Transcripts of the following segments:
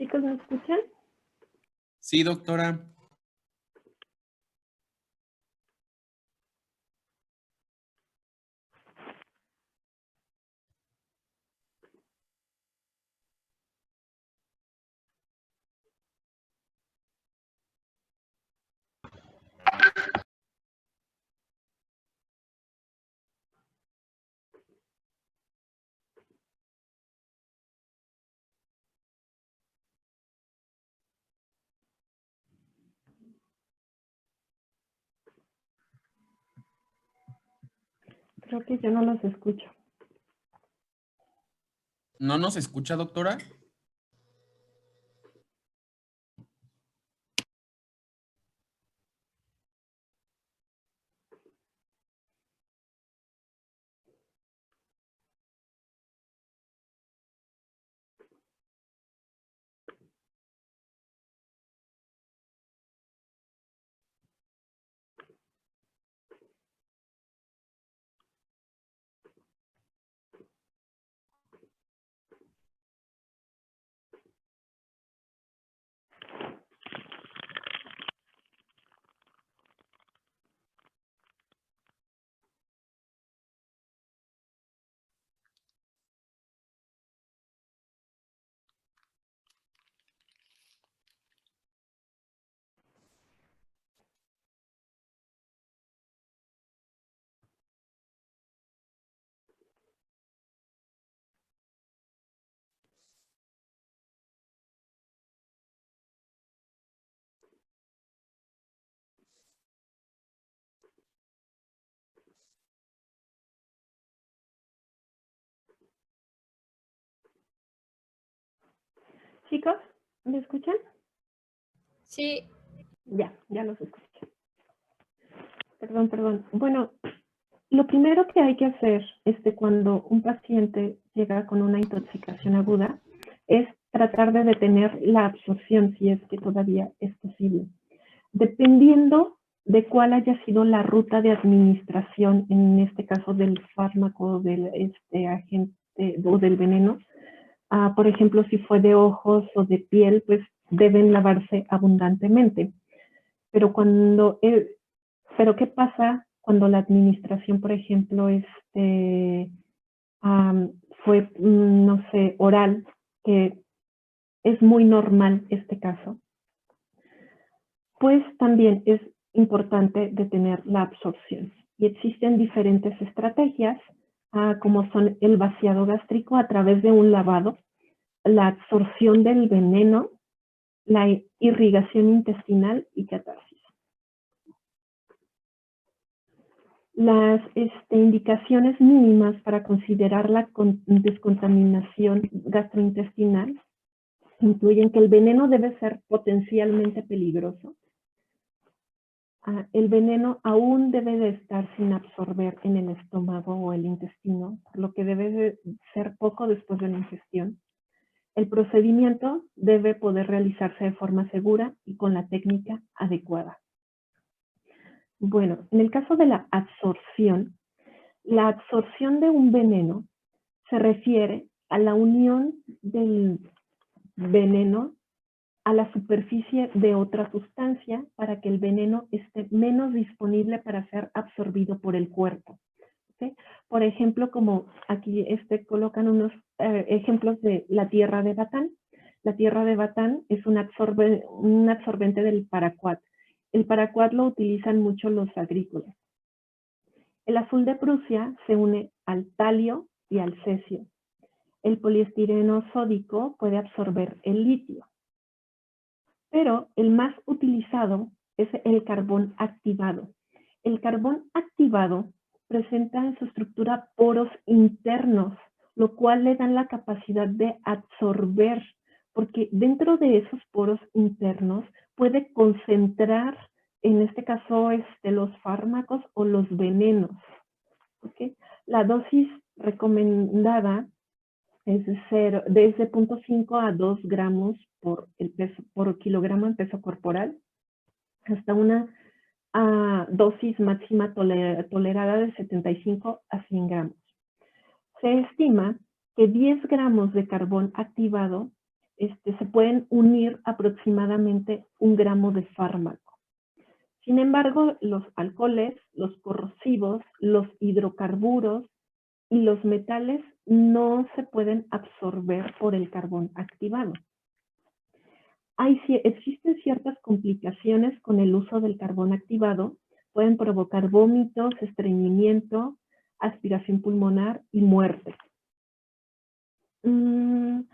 Chicos, ¿me escuchan? Sí, doctora. Creo que yo no los escucho. ¿No nos escucha, doctora? Chicos, ¿me escuchan? Sí. Ya los escucho. Perdón. Bueno, lo primero que hay que hacer cuando un paciente llega con una intoxicación aguda es tratar de detener la absorción, si es que todavía es posible. Dependiendo de cuál haya sido la ruta de administración, en este caso del fármaco, del agente o del veneno, por ejemplo, si fue de ojos o de piel, pues deben lavarse abundantemente. Pero ¿qué pasa cuando la administración, por ejemplo, fue, no sé, oral, que es muy normal este caso? Pues también es importante detener la absorción. Y existen diferentes estrategias, como son el vaciado gástrico a través de un lavado, la absorción del veneno, la irrigación intestinal y catarsis. Las indicaciones mínimas para considerar la descontaminación gastrointestinal incluyen que el veneno debe ser potencialmente peligroso. El veneno aún debe de estar sin absorber en el estómago o el intestino, por lo que debe de ser poco después de la ingestión. El procedimiento debe poder realizarse de forma segura y con la técnica adecuada. Bueno, en el caso de la absorción de un veneno se refiere a la unión del veneno a la superficie de otra sustancia para que el veneno esté menos disponible para ser absorbido por el cuerpo. ¿Okay? Por ejemplo, como aquí colocan unos ejemplos de la tierra de batán. La tierra de batán es un absorbente del paraquat. El paraquat lo utilizan mucho los agrícolas. El azul de Prusia se une al talio y al cesio. El poliestireno sódico puede absorber el litio. Pero el más utilizado es el carbón activado. El carbón activado presenta en su estructura poros internos, lo cual le dan la capacidad de absorber, porque dentro de esos poros internos puede concentrar, en este caso, los fármacos o los venenos. ¿Okay? La dosis recomendada es de 0.5 a 2 gramos por kilogramo en peso corporal, hasta una dosis máxima tolerada de 75 a 100 gramos. Se estima que 10 gramos de carbón activado se pueden unir aproximadamente 1 gramo de fármaco. Sin embargo, los alcoholes, los corrosivos, los hidrocarburos y los metales no se pueden absorber por el carbón activado. Existen ciertas complicaciones con el uso del carbón activado. Pueden provocar vómitos, estreñimiento, aspiración pulmonar y muerte. No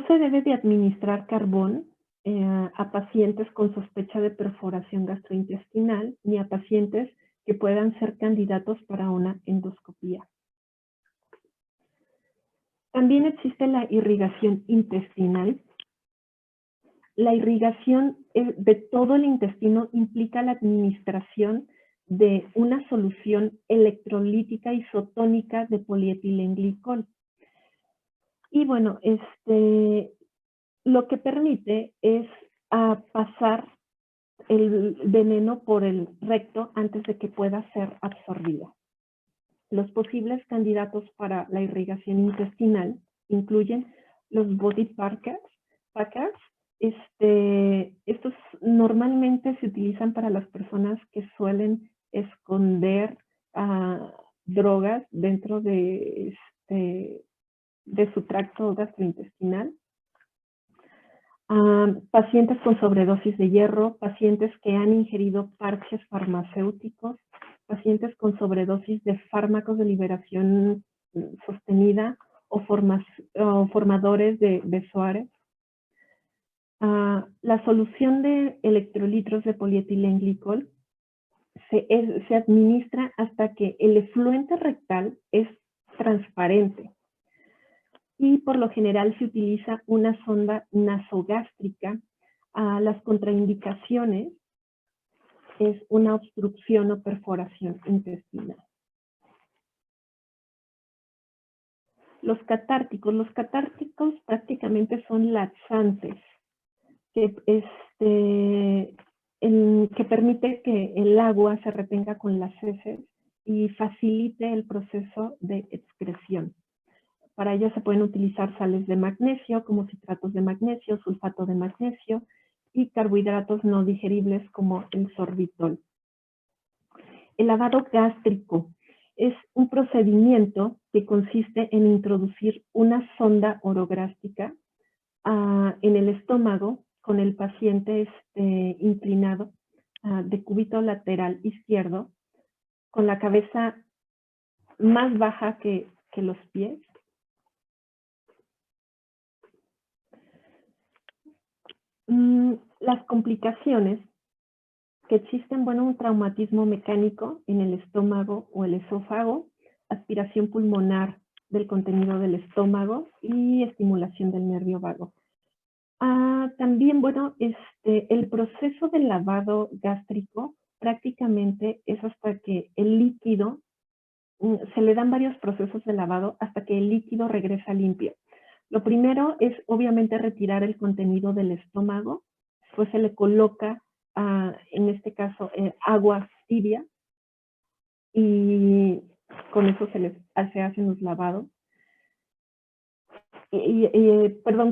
se debe de administrar carbón a pacientes con sospecha de perforación gastrointestinal ni a pacientes que puedan ser candidatos para una endoscopía. También existe la irrigación intestinal. La irrigación de todo el intestino implica la administración de una solución electrolítica isotónica de polietilenglicol. Y bueno, lo que permite es pasar el veneno por el recto antes de que pueda ser absorbido. Los posibles candidatos para la irrigación intestinal incluyen los body packers. Estos normalmente se utilizan para las personas que suelen esconder drogas dentro de su tracto gastrointestinal. Pacientes con sobredosis de hierro, pacientes que han ingerido parches farmacéuticos, pacientes con sobredosis de fármacos de liberación sostenida o formadores de Suárez. La solución de electrolitos de polietilenglicol se administra hasta que el efluente rectal es transparente. Y por lo general se utiliza una sonda nasogástrica. Las contraindicaciones es una obstrucción o perforación intestinal. Los catárticos prácticamente son laxantes que permite que el agua se retenga con las heces y facilite el proceso de excreción. Para ello se pueden utilizar sales de magnesio como citratos de magnesio, sulfato de magnesio y carbohidratos no digeribles como el sorbitol. El lavado gástrico es un procedimiento que consiste en introducir una sonda orogástrica en el estómago con el paciente inclinado de cúbito lateral izquierdo con la cabeza más baja que los pies. Las complicaciones que existen, bueno, un traumatismo mecánico en el estómago o el esófago, aspiración pulmonar del contenido del estómago y estimulación del nervio vago. También, bueno, el proceso del lavado gástrico prácticamente es hasta que el líquido, se le dan varios procesos de lavado hasta que el líquido regresa limpio. Lo primero es obviamente retirar el contenido del estómago, después se le coloca, en este caso, agua tibia y con eso se hacen los lavados.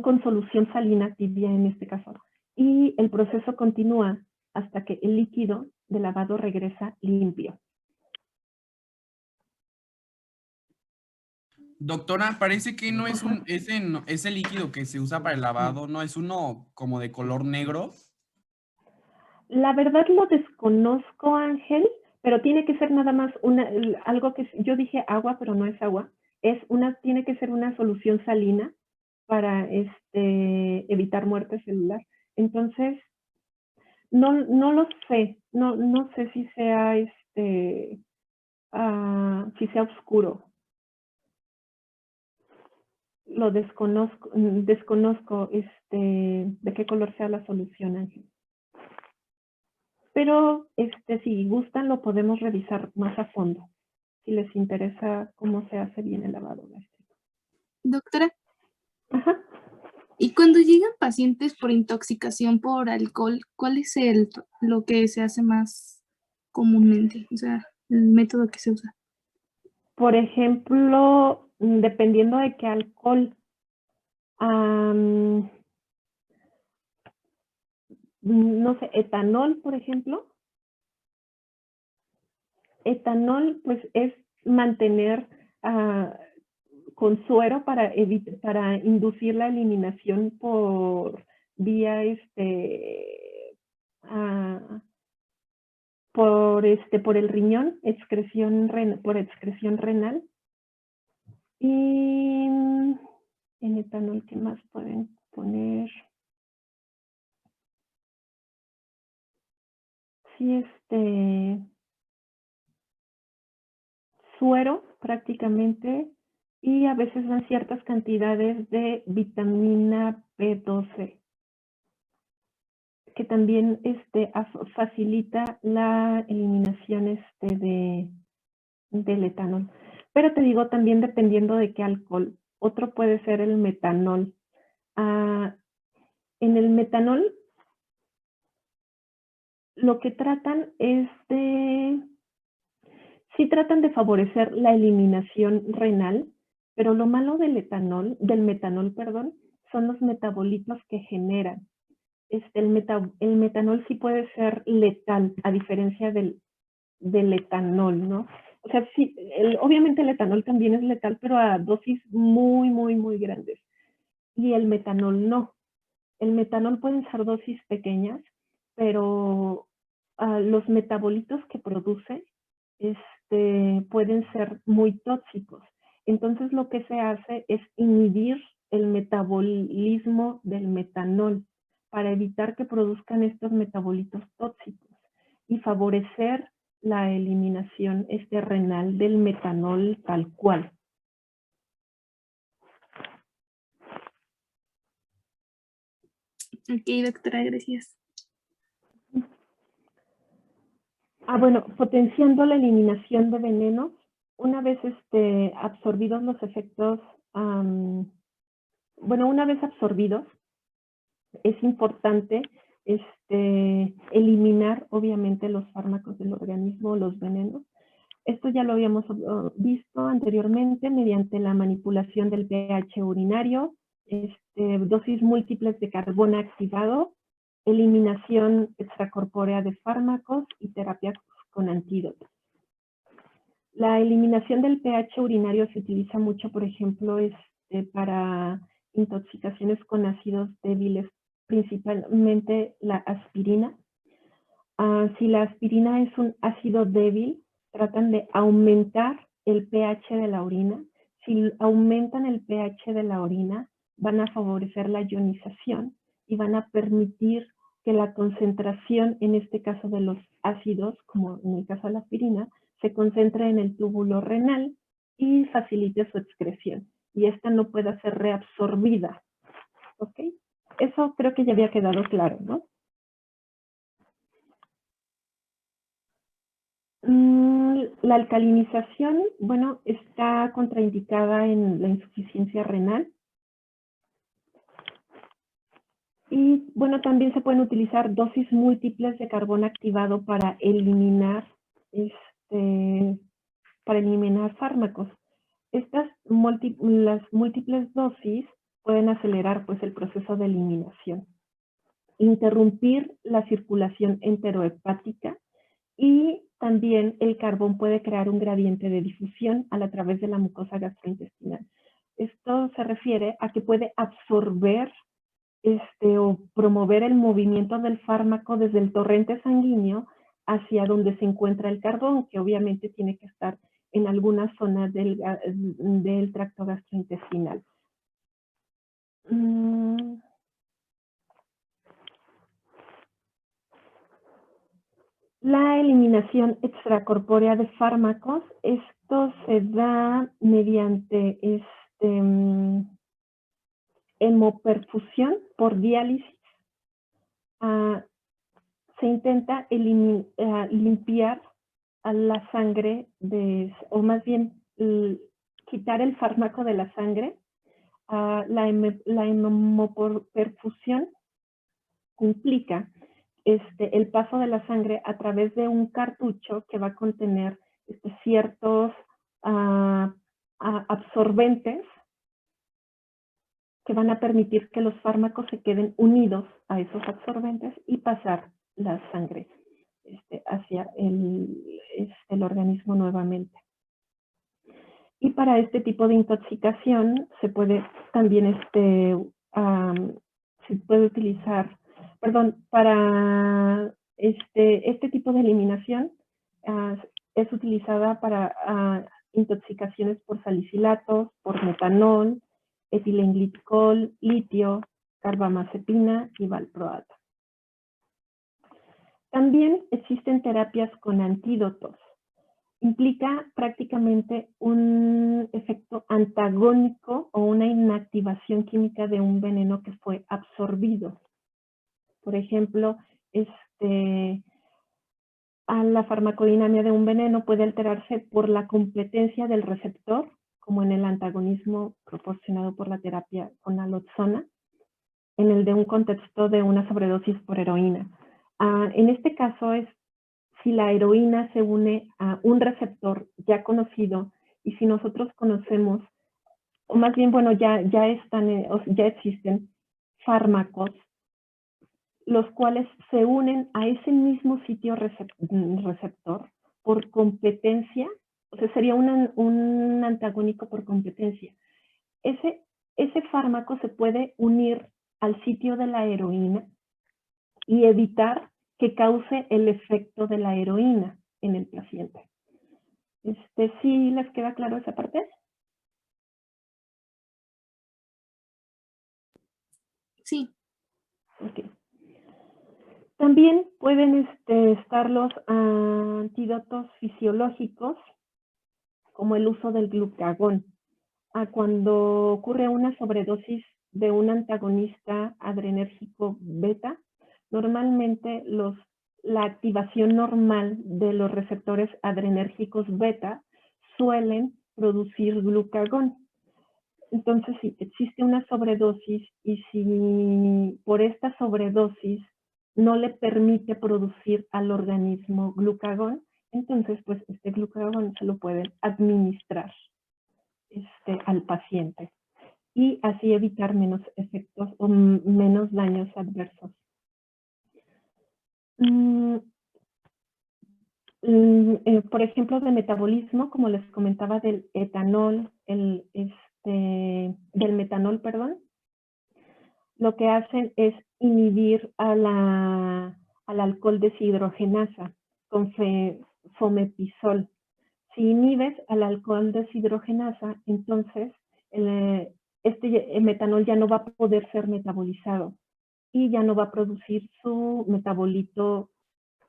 Con solución salina tibia en este caso. Y el proceso continúa hasta que el líquido de lavado regresa limpio. Doctora, parece que no es ese líquido que se usa para el lavado, no es uno como de color negro. La verdad lo desconozco, Ángel, pero tiene que ser nada más algo que yo dije agua, pero no es agua. Tiene que ser una solución salina para evitar muerte celular. Entonces, no lo sé, no sé si sea si sea oscuro. Lo desconozco de qué color sea la solución, Ángel. Pero si gustan lo podemos revisar más a fondo, si les interesa cómo se hace bien el lavado gástrico. Doctora, Ajá. y cuando llegan pacientes por intoxicación por alcohol, ¿cuál es lo que se hace más comúnmente? O sea, el método que se usa. Por ejemplo, dependiendo de qué alcohol. no sé, etanol, por ejemplo. Etanol, pues, es mantener con suero para inducir la eliminación por vía, por el riñón, por excreción renal. Y en etanol, ¿qué más pueden poner? Sí, suero prácticamente, y a veces dan ciertas cantidades de vitamina B12, que también facilita la eliminación del etanol. Pero te digo, también dependiendo de qué alcohol. Otro puede ser el metanol. En el metanol, lo que tratan es sí tratan de favorecer la eliminación renal, pero lo malo del metanol, perdón, son los metabolitos que generan. El metanol sí puede ser letal, a diferencia del etanol, ¿no? O sea, sí, obviamente el etanol también es letal, pero a dosis muy, muy, muy grandes. Y el metanol no. El metanol pueden ser dosis pequeñas, pero los metabolitos que produce pueden ser muy tóxicos. Entonces lo que se hace es inhibir el metabolismo del metanol para evitar que produzcan estos metabolitos tóxicos y favorecer la eliminación renal del metanol tal cual. Ok, doctora, gracias. Bueno, potenciando la eliminación de venenos, una vez absorbidos los efectos, una vez absorbidos, es importante eliminar obviamente los fármacos del organismo, los venenos. Esto ya lo habíamos visto anteriormente mediante la manipulación del pH urinario, dosis múltiples de carbón activado, eliminación extracorpórea de fármacos y terapia con antídotos. La eliminación del pH urinario se utiliza mucho, por ejemplo, para intoxicaciones con ácidos débiles, principalmente la aspirina. Si la aspirina es un ácido débil, tratan de aumentar el pH de la orina. Si aumentan el pH de la orina, van a favorecer la ionización y van a permitir que la concentración, en este caso de los ácidos, como en el caso de la aspirina, se concentre en el túbulo renal y facilite su excreción. Y esta no pueda ser reabsorbida. ¿Ok? Eso creo que ya había quedado claro, ¿no? La alcalinización, bueno, está contraindicada en la insuficiencia renal. Y bueno, también se pueden utilizar dosis múltiples de carbón activado para eliminar, fármacos. Las múltiples dosis pueden acelerar pues el proceso de eliminación, interrumpir la circulación enterohepática, y también el carbón puede crear un gradiente de difusión a través de la mucosa gastrointestinal. Esto se refiere a que puede absorber o promover el movimiento del fármaco desde el torrente sanguíneo hacia donde se encuentra el carbón, que obviamente tiene que estar en alguna zona del tracto gastrointestinal. La eliminación extracorpórea de fármacos, esto se da mediante hemoperfusión por diálisis. Se intenta limpiar a la sangre, o más bien quitar el fármaco de la sangre. La hemoperfusión implica el paso de la sangre a través de un cartucho que va a contener ciertos absorbentes que van a permitir que los fármacos se queden unidos a esos absorbentes y pasar la sangre hacia el organismo nuevamente. Y para este tipo de intoxicación se puede también se puede utilizar, para este tipo de eliminación es utilizada para intoxicaciones por salicilatos, por metanol, etilenglicol, litio, carbamazepina y valproato. También existen terapias con antídotos. Implica prácticamente un efecto antagónico o una inactivación química de un veneno que fue absorbido. Por ejemplo, la farmacodinámica de un veneno puede alterarse por la competencia del receptor, como en el antagonismo proporcionado por la terapia con naloxona, en el de un contexto de una sobredosis por heroína. En este caso es si la heroína se une a un receptor ya conocido y si nosotros conocemos, o más bien, bueno, ya existen fármacos los cuales se unen a ese mismo sitio receptor por competencia, o sea, sería un antagónico por competencia. Ese fármaco se puede unir al sitio de la heroína y evitar que cause el efecto de la heroína en el paciente. ¿Sí les queda claro esa parte? Sí. Ok. También pueden estar los antídotos fisiológicos, como el uso del glucagón. Cuando ocurre una sobredosis de un antagonista adrenérgico beta, normalmente la activación normal de los receptores adrenérgicos beta suelen producir glucagón. Entonces, si existe una sobredosis y si por esta sobredosis no le permite producir al organismo glucagón, entonces pues este glucagón se lo pueden administrar al paciente y así evitar menos efectos o menos daños adversos. Por ejemplo, de metabolismo, como les comentaba, del etanol, del metanol, perdón, lo que hacen es inhibir al alcohol deshidrogenasa con fomepizol. Si inhibes al alcohol deshidrogenasa, entonces el metanol ya no va a poder ser metabolizado y ya no va a producir su metabolito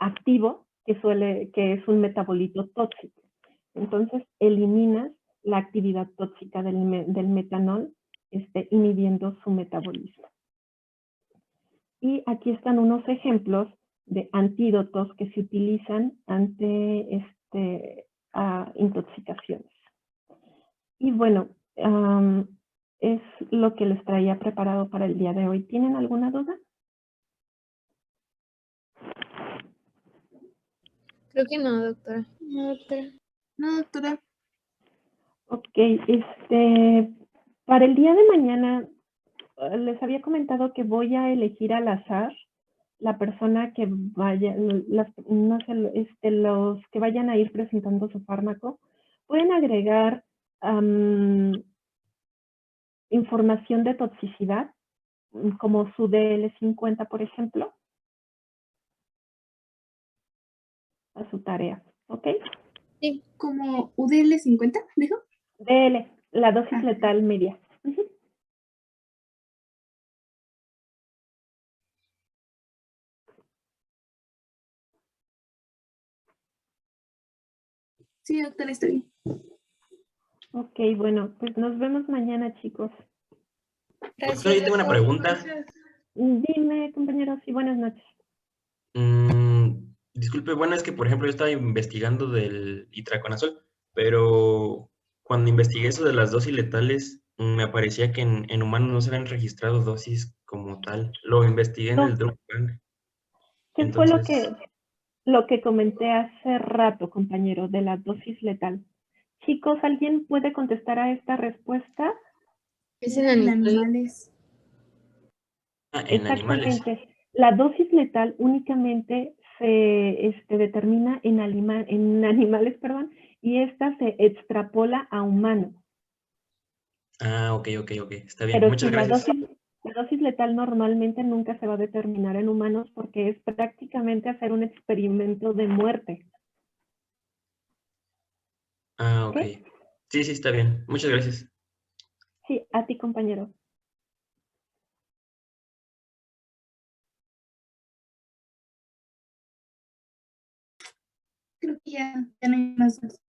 activo, que es un metabolito tóxico. Entonces, eliminas la actividad tóxica del metanol, inhibiendo su metabolismo. Y aquí están unos ejemplos de antídotos que se utilizan ante intoxicaciones. Y bueno, es lo que les traía preparado para el día de hoy. ¿Tienen alguna duda? Creo que no, doctora. No, doctora. No, doctora. Ok, para el día de mañana les había comentado que voy a elegir al azar la persona que vaya, los que vayan a ir presentando su fármaco. Pueden agregar información de toxicidad, como su DL50, por ejemplo, a su tarea, ¿ok? Sí. ¿Como UDL50, dijo? DL, la dosis letal media. Sí, doctora, está bien. Ok, bueno, pues nos vemos mañana, chicos. Doctora, yo tengo una pregunta. Dime, compañeros, y buenas noches. Disculpe, bueno, es que por ejemplo yo estaba investigando del itraconazol, pero cuando investigué eso de las dosis letales, me parecía que en humanos no se habían registrado dosis como tal. Lo investigué en el Drug Bank. ¿Qué fue lo que comenté hace rato, compañero, de la dosis letal? Chicos, ¿alguien puede contestar a esta respuesta? Es En en animales. en animales. Exactamente. La dosis letal únicamente se determina en animales, perdón, y esta se extrapola a humanos. Ah, ok. Está bien. Pero Muchas sí, gracias. la dosis letal normalmente nunca se va a determinar en humanos porque es prácticamente hacer un experimento de muerte. Ah, ok. ¿Ok? Sí, está bien. Muchas gracias. Sí, a ti, compañero. Creo que ya no hay más dudas.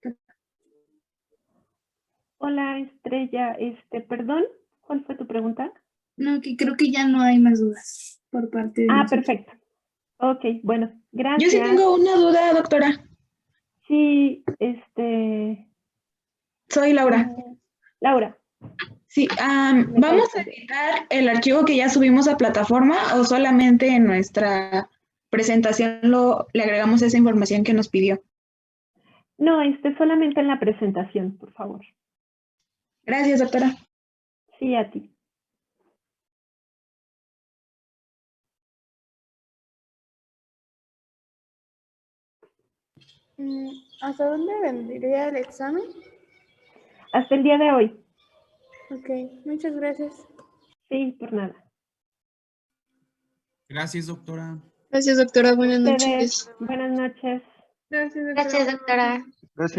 Hola, Estrella. Perdón, ¿cuál fue tu pregunta? No, que creo que ya no hay más dudas por parte de Ah, nosotros. perfecto. Ok, bueno, Yo gracias. sí tengo una duda, doctora. Sí, Soy Laura. Laura. Sí, ¿vamos a editar el archivo que ya subimos a plataforma o solamente en nuestra presentación le agregamos esa información que nos pidió? No, solamente en la presentación, por favor. Gracias, doctora. Sí, a ti. ¿Hasta dónde vendría el examen? Hasta el día de hoy. Ok, muchas gracias. Sí, por nada. Gracias, doctora. Gracias, doctora. Buenas Ustedes, noches. buenas noches. Gracias, Gracias, doctora. Gracias.